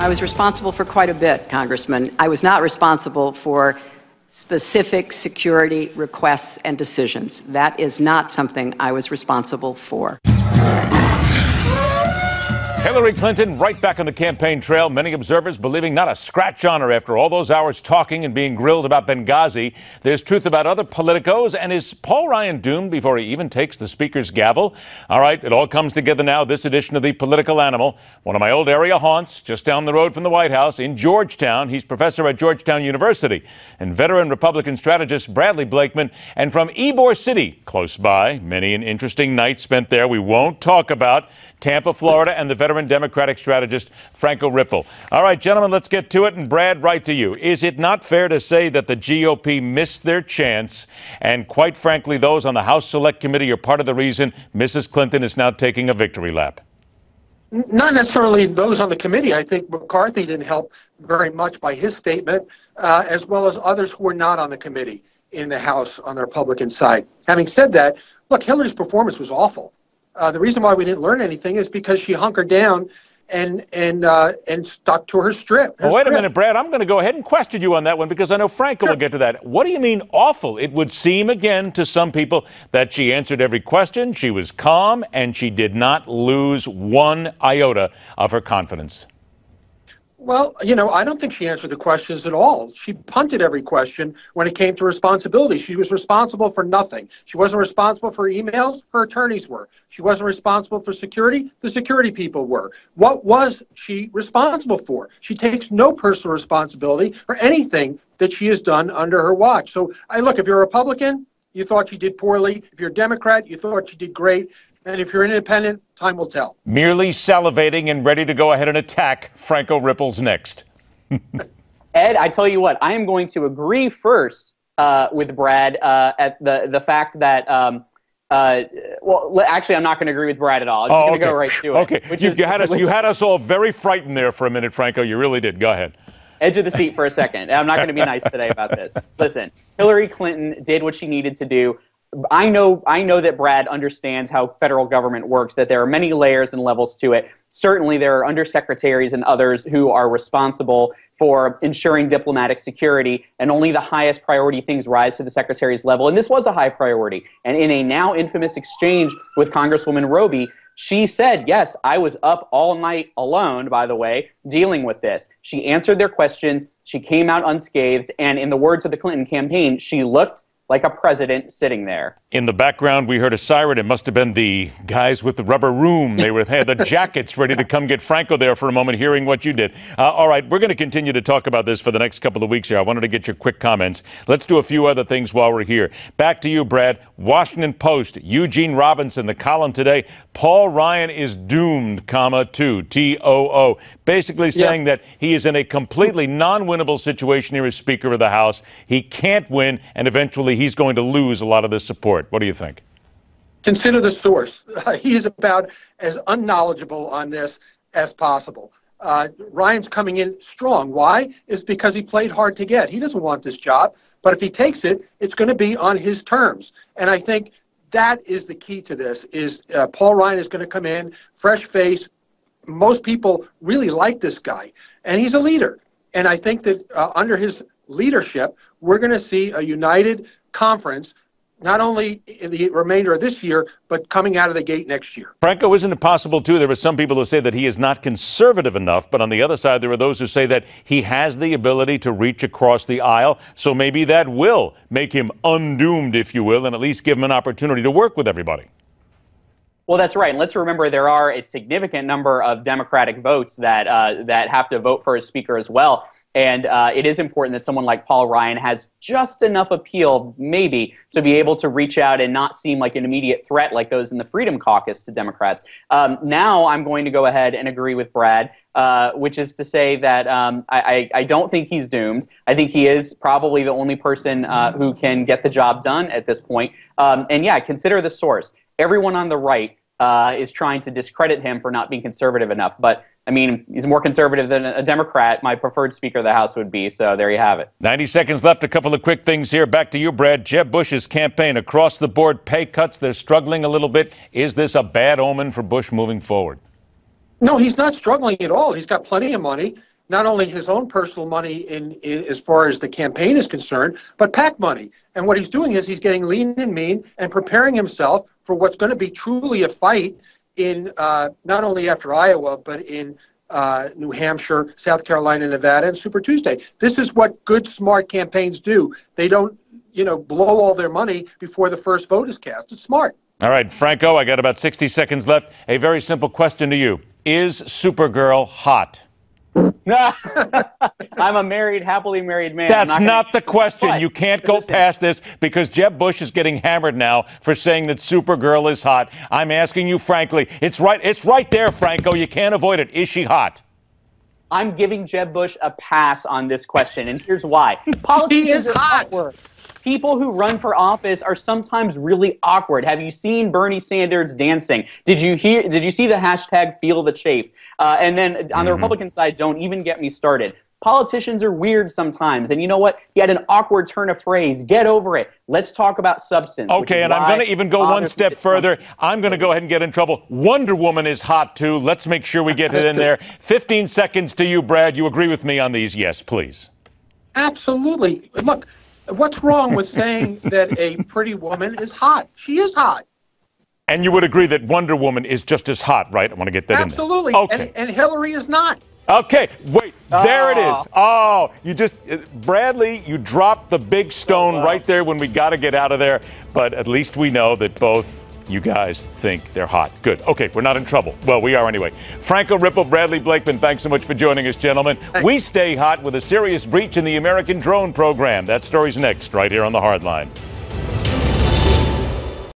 I was responsible for quite a bit, Congressman. I was not responsible for specific security requests and decisions. That is not something I was responsible for. Hillary Clinton right back on the campaign trail. Many observers believing not a scratch on her after all those hours talking and being grilled about Benghazi. There's truth about other politicos. And is Paul Ryan doomed before he even takes the speaker's gavel? All right, it all comes together now. This edition of The Political Animal. One of my old area haunts, just down the road from the White House in Georgetown. He's professor at Georgetown University. And veteran Republican strategist Bradley Blakeman. And from Ybor City, close by, many an interesting night spent there. We won't talk about Tampa, Florida, and the veteran Democratic strategist Franco Ripple. All right, gentlemen, let's get to it. And Brad, right to you. Is it not fair to say that the GOP missed their chance? And quite frankly, those on the House Select Committee are part of the reason Mrs. Clinton is now taking a victory lap. Not necessarily those on the committee. I think McCarthy didn't help very much by his statement, as well as others who were not on the committee in the House on the Republican side. Having said that, look, Hillary's performance was awful. The reason why we didn't learn anything is because she hunkered down and stuck to her strip. Well, wait a minute, Brad. I'm going to go ahead and question you on that one because I know Franco will get to that. What do you mean awful? It would seem, again, to some people that she answered every question, she was calm, and she did not lose one iota of her confidence. Well, you know, I don't think she answered the questions at all. She punted every question when it came to responsibility. She was responsible for nothing. She wasn't responsible for emails. Her attorneys were. She wasn't responsible for security. The security people were. What was she responsible for? She takes no personal responsibility for anything that she has done under her watch. So, look, if you're a Republican, you thought she did poorly. If you're a Democrat, you thought she did great. And if you're independent, time will tell. Merely salivating and ready to go ahead and attack Franco Ripple's next. Ed, I tell you what, I am going to agree first with Brad at the fact that, well, actually, I'm not going to agree with Brad at all. I'm just going to go right to it. Okay, you had us all very frightened there for a minute, Franco. You really did. Go ahead. Edge of the seat for a second. I'm not going to be nice today about this. Listen, Hillary Clinton did what she needed to do. I know that Brad understands how federal government works, that there are many layers and levels to it. Certainly, there are undersecretaries and others who are responsible for ensuring diplomatic security, and only the highest priority things rise to the secretary's level. And this was a high priority. And in a now infamous exchange with Congresswoman Roby, she said, yes, I was up all night alone, by the way, dealing with this. She answered their questions. She came out unscathed. And in the words of the Clinton campaign, she looked like a president sitting there. In the background, we heard a siren. It must have been the guys with the rubber room. They had the jackets ready to come get Franco there for a moment, hearing what you did. All right, we're going to continue to talk about this for the next couple of weeks here. I wanted to get your quick comments. Let's do a few other things while we're here. Back to you, Brad. Washington Post, Eugene Robinson, the column today. Paul Ryan is doomed, to TOO. Basically saying that he is in a completely non-winnable situation here as Speaker of the House. He can't win, and eventually he's going to lose a lot of this support. What do you think? Consider the source. He is about as unknowledgeable on this as possible. Ryan's coming in strong. Why? It's because he played hard to get. He doesn't want this job, but if he takes it, it's going to be on his terms. And I think that is the key to this, is Paul Ryan is going to come in, fresh face. Most people really like this guy, and he's a leader. And I think that under his leadership, we're going to see a united conference, not only in the remainder of this year, but coming out of the gate next year. Franco, isn't it possible, too? There are some people who say that he is not conservative enough, but on the other side, there are those who say that he has the ability to reach across the aisle. So maybe that will make him undoomed, if you will, and at least give him an opportunity to work with everybody. Well, that's right. And let's remember there are a significant number of Democratic votes that have to vote for a speaker as well. And it is important that someone like Paul Ryan has just enough appeal, maybe, to be able to reach out and not seem like an immediate threat like those in the Freedom Caucus to Democrats. Now I'm going to go ahead and agree with Brad, which is to say that I don't think he's doomed. I think he is probably the only person who can get the job done at this point. And yeah, consider the source. Everyone on the right is trying to discredit him for not being conservative enough. But I mean, he's more conservative than a Democrat my preferred Speaker of the House would be, so there you have it. 90 seconds left. A couple of quick things here. Back to you, Brad. Jeb Bush's campaign, across the board pay cuts. They're struggling a little bit. Is this a bad omen for Bush moving forward? No, he's not struggling at all. He's got plenty of money. not only his own personal money in as far as the campaign is concerned, but PAC money. And what he's doing is he's getting lean and mean and preparing himself for what's going to be truly a fight in not only after Iowa, but in New Hampshire, South Carolina, Nevada, and Super Tuesday. This is what good, smart campaigns do. They don't, blow all their money before the first vote is cast. It's smart. All right, Franco, I got about 60 seconds left. A very simple question to you. Is Supergirl hot? I'm a happily married man. That's not the question. But you can't go past this because Jeb Bush is getting hammered now for saying that Supergirl is hot. I'm asking you frankly. It's right there, Franco. You can't avoid it. Is she hot? I'm giving Jeb Bush a pass on this question, and here's why. Politicians are awkward. People who run for office are sometimes really awkward. Have you seen Bernie Sanders dancing? Did you see the hashtag Feel the Chafe? And then on the Republican side, don't even get me started. Politicians are weird sometimes. And you know what? He had an awkward turn of phrase. Get over it. Let's talk about substance. Okay, and I'm going to even go one step further. I'm going to go ahead and get in trouble. Wonder Woman is hot, too. Let's make sure we get it in there. 15 seconds to you, Brad. You agree with me on these? Yes, please. Absolutely. Look, what's wrong with saying that a pretty woman is hot? She is hot. And you would agree that Wonder Woman is just as hot, right? I want to get that Absolutely. in there. Okay. And Hillary is not. Okay, wait, there it is. Oh, Bradley, you dropped the big stone right there when we got to get out of there. But at least we know that both you guys think they're hot. Good. Okay, we're not in trouble. Well, we are anyway. Franco Ripple, Bradley Blakeman, thanks so much for joining us, gentlemen. Thanks. We stay hot with a serious breach in the American drone program. That story's next, right here on The Hardline.